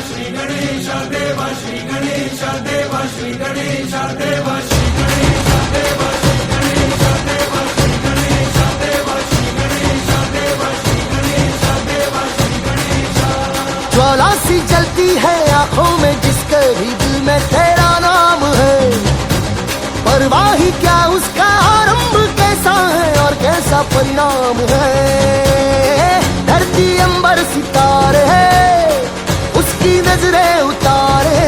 श्री गणेश देवा श्री गणेश देवा श्री गणेश देवा श्री गणेश देवा श्री गणेश देवा श्री गणेश देवा श्री गणेश देवा श्री गणेश देवा श्री गणेश। ज्वाला सी जलती है आंखों में जिसके भी दिल में तेरा नाम है, परवाह ही क्या उसका आरंभ कैसा है और कैसा परिणाम है। धरती अंबर सितारे है उसकी नजरें उतारे,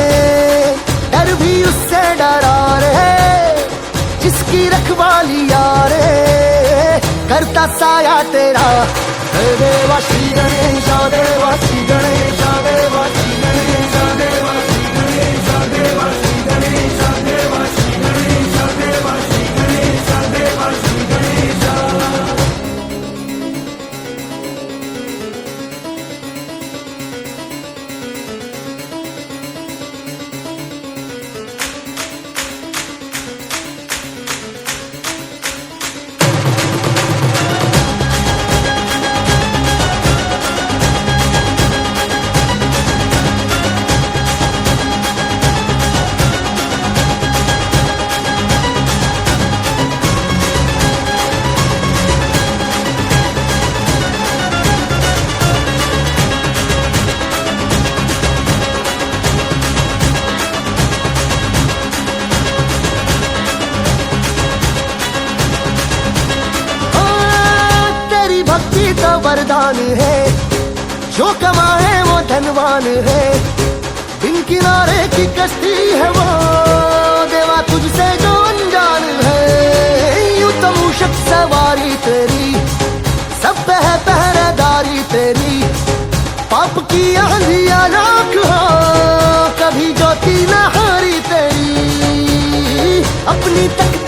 डर भी उससे डरा रहे जिसकी रखवाली यारे। करता साया तेरा हे देवा श्री गणेश देवा श्री गणेश देवा श्री गणेश देवा श्री गणेश देवा श्री गणेश देवा श्री गणेश देवा श्री गणेश देवा श्री गणेश। भक्ति तो वरदान है, जो कमाए वो धनवान है। बिन किनारे की कश्ती है वो देवा तुझसे जो अनजान है। यूं तो मूषक सवारी तेरी, सब पे है पहरेदारी तेरी। पाप की आंधियां लाख हो कभी ज्योति न हारी तेरी। अपनी तक